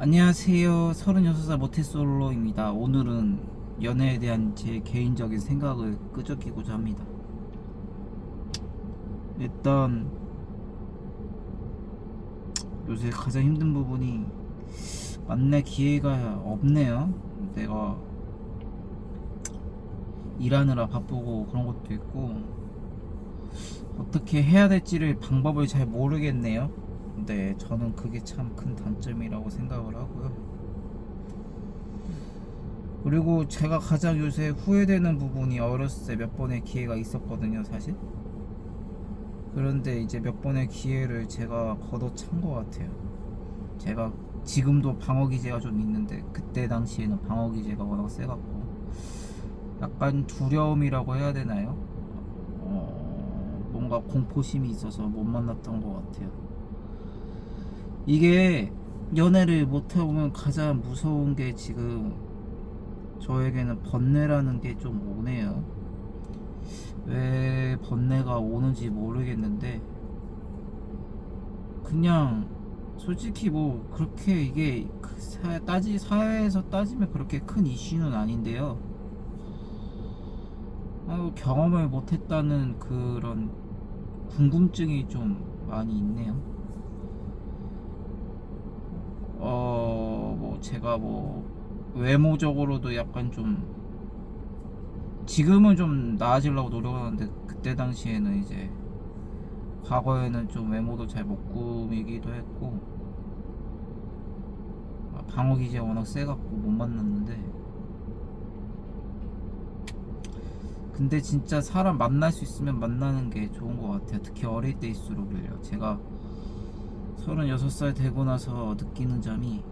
안녕하세요. 36살 모태솔로입니다. 오늘은 연애에 대한 제 개인적인 생각을 끄적이고자 합니다. 일단 요새 가장 힘든 부분이 만날 기회가 없네요. 내가 일하느라 바쁘고 그런 것도 있고 어떻게 해야 될지를 방법을 잘 모르겠네요. 근데 저는 그게 참 큰 단점이라고 생각을 하고요. 그리고 제가 가장 요새 후회되는 부분이 어렸을 때 몇 번의 기회가 있었거든요, 사실. 그런데 이제 몇 번의 기회를 제가 걷어찬 것 같아요. 제가 지금도 방어 기제가 좀 있는데 그때 당시에는 방어 기제가 워낙 세갖고 약간 두려움이라고 해야 되나요? 뭔가 공포심이 있어서 못 만났던 것 같아요. 이게 연애를 못해보면 가장 무서운 게 지금 저에게는 번뇌라는 게 좀 오네요. 왜 번뇌가 오는지 모르겠는데 그냥 솔직히 뭐 그렇게 이게 사회에서 따지면 그렇게 큰 이슈는 아닌데요. 경험을 못했다는 그런 궁금증이 좀 많이 있네요. 뭐 제가 뭐 외모적으로도 약간 좀 지금은 좀 나아지려고 노력하는데 그때 당시에는 이제 과거에는 좀 외모도 잘 못 꾸미기도 했고 방어 기제가 워낙 세갖고 못 만났는데 근데 진짜 사람 만날 수 있으면 만나는 게 좋은 것 같아요. 특히 어릴 때일수록을요. 제가 36살 되고 나서 느끼는 점이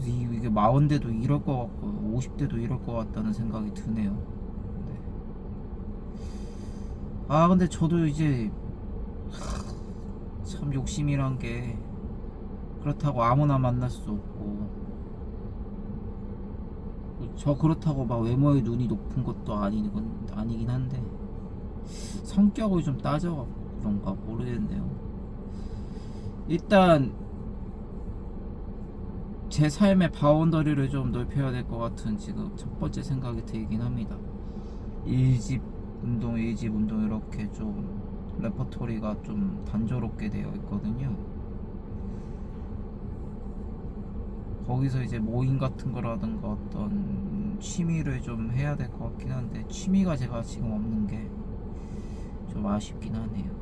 이게 40대도 이럴 것 같고 50대도 이럴 것 같다는 생각이 드네요. 네. 근데 저도 이제 참 욕심이란 게 그렇다고 아무나 만날 수 없고 저 그렇다고 막 외모에 눈이 높은 것도 아니긴 한데 성격을 좀 따져갖고 그런가 모르겠네요. 일단 제 삶의 바운더리를 좀 넓혀야 될 것 같은 지금 첫 번째 생각이 들긴 합니다. 1집 운동, 2집 운동 이렇게 좀 레퍼토리가 좀 단조롭게 되어 있거든요. 거기서 이제 모임 같은 거라든가 어떤 취미를 좀 해야 될 것 같긴 한데 취미가 제가 지금 없는 게 좀 아쉽긴 하네요.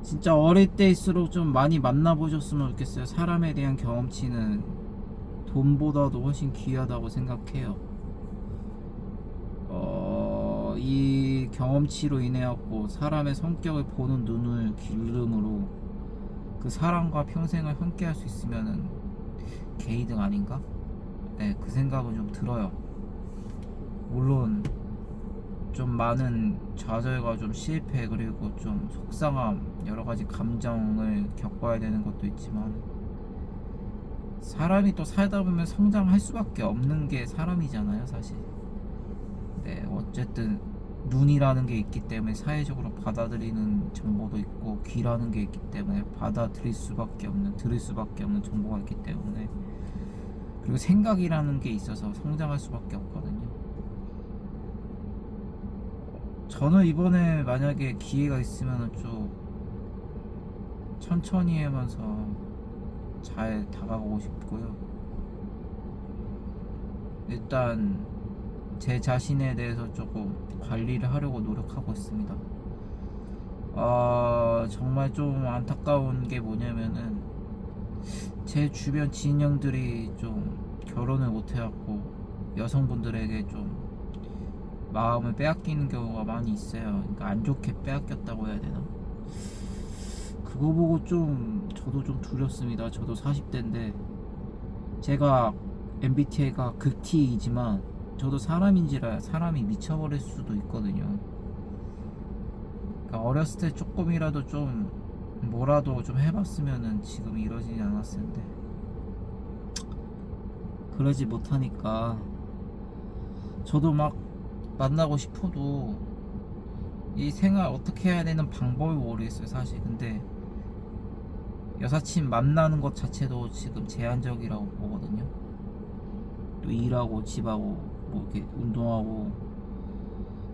진짜 어릴 때일수록 좀 많이 만나보셨으면 좋겠어요. 사람에 대한 경험치는 돈보다도 훨씬 귀하다고 생각해요. 이 경험치로 인해 갖고 사람의 성격을 보는 눈을 기름으로 그 사람과 평생을 함께 할 수 있으면은 개이득 아닌가? 네, 그 생각은 좀 들어요. 물론 좀 많은 좌절과 좀 실패 그리고 좀 속상함 여러 가지 감정을 겪어야 되는 것도 있지만 사람이 또 살다 보면 성장할 수밖에 없는 게 사람이잖아요, 사실. 네, 어쨌든 눈이라는 게 있기 때문에 사회적으로 받아들이는 정보도 있고 귀라는 게 있기 때문에 들을 수밖에 없는 정보가 있기 때문에 그리고 생각이라는 게 있어서 성장할 수밖에 없거든요. 저는 이번에 만약에 기회가 있으면 좀 천천히 하면서 잘 다가가고 싶고요. 일단 제 자신에 대해서 조금 관리를 하려고 노력하고 있습니다. 정말 좀 안타까운 게 뭐냐면은 제 주변 지인형들이 좀 결혼을 못 해갖고 여성분들에게 좀 마음을 빼앗기는 경우가 많이 있어요. 그러니까 안 좋게 빼앗겼다고 해야 되나? 그거 보고 좀 저도 좀 두렵습니다. 저도 40대인데 제가 MBTI가 극T이지만 저도 사람인지라 사람이 미쳐버릴 수도 있거든요. 그러니까 어렸을 때 조금이라도 좀 뭐라도 좀 해봤으면은 지금 이러지지 않았을 텐데 그러지 못하니까 저도 막 만나고 싶어도 이 생활 어떻게 해야 되는 방법을 모르겠어요, 사실. 근데 여사친 만나는 것 자체도 지금 제한적이라고 보거든요. 또 일하고 집하고 뭐 이렇게 운동하고,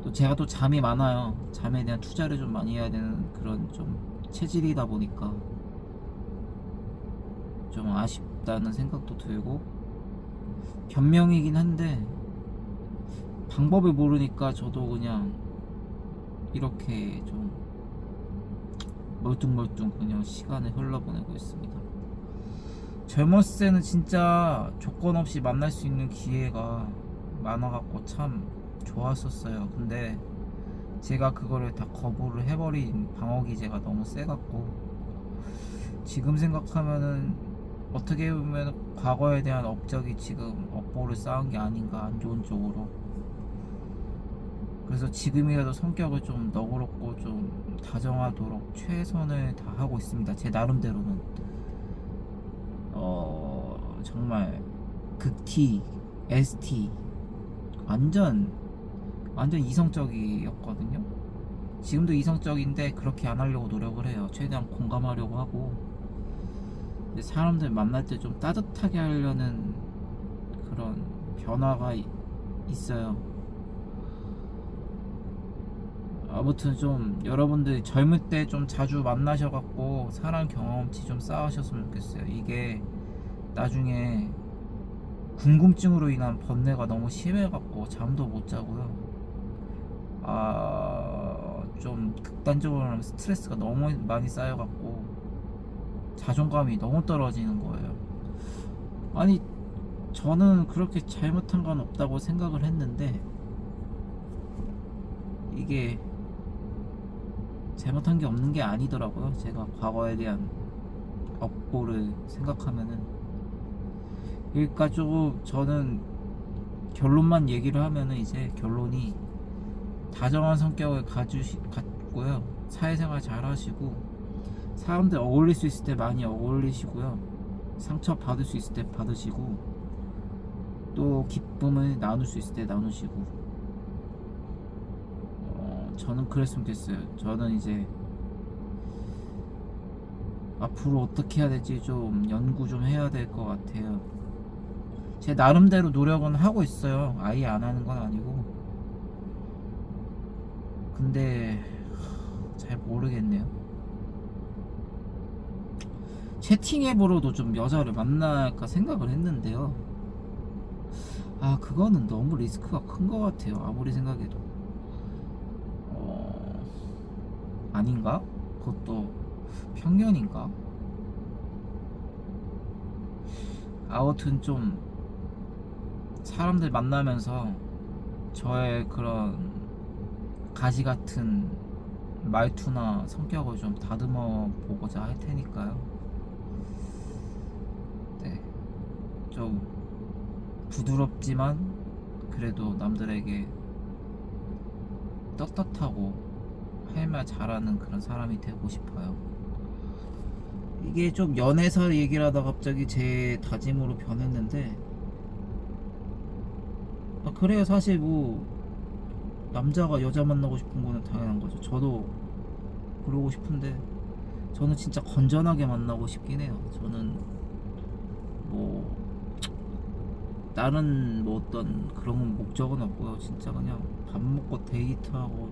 또 제가 또 잠이 많아요. 잠에 대한 투자를 좀 많이 해야 되는 그런 좀 체질이다 보니까 좀 아쉽다는 생각도 들고, 변명이긴 한데 방법을 모르니까 저도 그냥 이렇게 좀 멀뚱멀뚱 그냥 시간을 흘러보내고 있습니다. 젊었을 때는 진짜 조건 없이 만날 수 있는 기회가 많아갖고 참 좋았었어요. 근데 제가 그거를 다 거부를 해버린 방어 기제가 너무 세갖고, 지금 생각하면은 어떻게 보면 과거에 대한 업적이 지금 업보를 쌓은 게 아닌가, 안 좋은 쪽으로. 그래서 지금이라도 성격을 좀 너그럽고 좀 다정하도록 최선을 다하고 있습니다. 제 나름대로는 정말 극T, ST 완전 이성적이었거든요. 지금도 이성적인데 그렇게 안 하려고 노력을 해요. 최대한 공감하려고 하고. 근데 사람들 만날 때 좀 따뜻하게 하려는 그런 변화가 있어요. 아무튼 좀 여러분들 젊을 때 좀 자주 만나셔갖고 사람 경험치 좀 쌓으셨으면 좋겠어요. 이게 나중에 궁금증으로 인한 번뇌가 너무 심해갖고 잠도 못 자고요. 좀 극단적으로 하면 스트레스가 너무 많이 쌓여갖고 자존감이 너무 떨어지는 거예요. 아니, 저는 그렇게 잘못한 건 없다고 생각을 했는데, 이게 잘못한 게 없는 게 아니더라고요. 제가 과거에 대한 업보를 생각하면은. 그러니까 조금 저는 결론만 얘기를 하면은, 이제 결론이 다정한 성격을 갖고요. 사회생활 잘 하시고, 사람들 어울릴 수 있을 때 많이 어울리시고요. 상처 받을 수 있을 때 받으시고, 또 기쁨을 나눌 수 있을 때 나누시고. 저는 그랬으면 좋겠어요. 저는 이제 앞으로 어떻게 해야 될지 좀 연구 좀 해야 될 것 같아요. 제 나름대로 노력은 하고 있어요. 아예 안 하는 건 아니고. 근데 잘 모르겠네요. 채팅 앱으로도 좀 여자를 만날까 생각을 했는데요. 그거는 너무 리스크가 큰 것 같아요. 아무리 생각해도. 아닌가? 그것도 편견인가? 아무튼 좀 사람들 만나면서 저의 그런 가지 같은 말투나 성격을 좀 다듬어 보고자 할 테니까요. 네, 좀 부드럽지만 그래도 남들에게 떳떳하고 할 말 잘하는 그런 사람이 되고 싶어요. 이게 좀 연애사 얘기를 하다 갑자기 제 다짐으로 변했는데, 그래요. 사실 뭐 남자가 여자 만나고 싶은 거는 당연한 거죠. 저도 그러고 싶은데, 저는 진짜 건전하게 만나고 싶긴 해요. 저는 뭐 다른 뭐 어떤 그런 목적은 없고요. 진짜 그냥 밥 먹고 데이트하고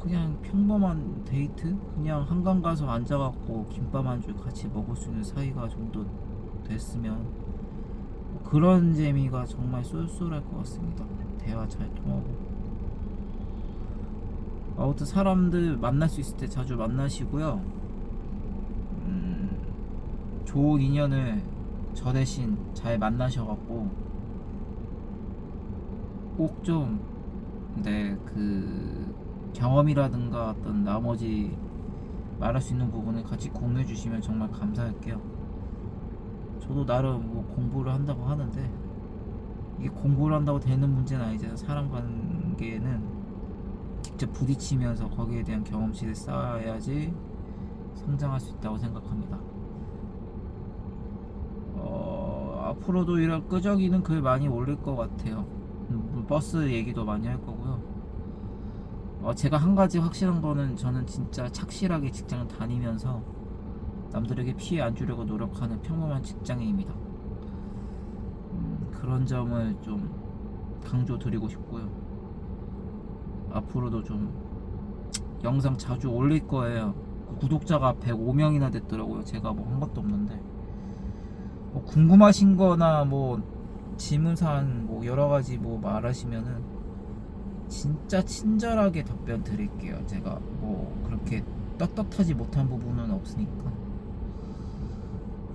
그냥 평범한 데이트? 그냥 한강 가서 앉아갖고 김밥 한 줄 같이 먹을 수 있는 사이가 정도 됐으면, 그런 재미가 정말 쏠쏠할 것 같습니다. 대화 잘 통하고. 아무튼 사람들 만날 수 있을 때 자주 만나시고요. 좋은 인연을 저 대신 잘 만나셔갖고 꼭 좀 그 경험이라든가 어떤 나머지 말할 수 있는 부분을 같이 공유해 주시면 정말 감사할게요. 저도 나름 뭐 공부를 한다고 하는데, 이게 공부를 한다고 되는 문제는 아니잖아요. 사람 관계는 직접 부딪히면서 거기에 대한 경험치를 쌓아야지 성장할 수 있다고 생각합니다. 앞으로도 이런 끄적이는 글 많이 올릴 것 같아요. 버스 얘기도 많이 할 거고요. 제가 한 가지 확실한 거는 저는 진짜 착실하게 직장을 다니면서 남들에게 피해 안 주려고 노력하는 평범한 직장인입니다. 그런 점을 좀 강조드리고 싶고요. 앞으로도 좀 영상 자주 올릴 거예요. 구독자가 105명이나 됐더라고요. 제가 뭐 한 것도 없는데 궁금하신 거나 뭐 질문사항 뭐 여러 가지 뭐 말하시면은 진짜 친절하게 답변 드릴게요. 제가 뭐 그렇게 떳떳하지 못한 부분은 없으니까.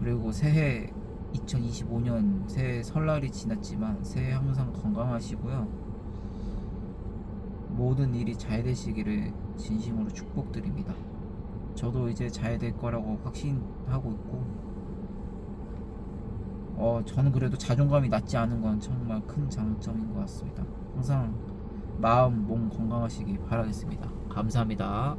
그리고 새해 2025년 새해 설날이 지났지만 새해 항상 건강하시고요. 모든 일이 잘 되시기를 진심으로 축복드립니다. 저도 이제 잘 될 거라고 확신하고 있고, 저는 그래도 자존감이 낮지 않은 건 정말 큰 장점인 것 같습니다. 항상 마음, 몸 건강하시기 바라겠습니다. 감사합니다.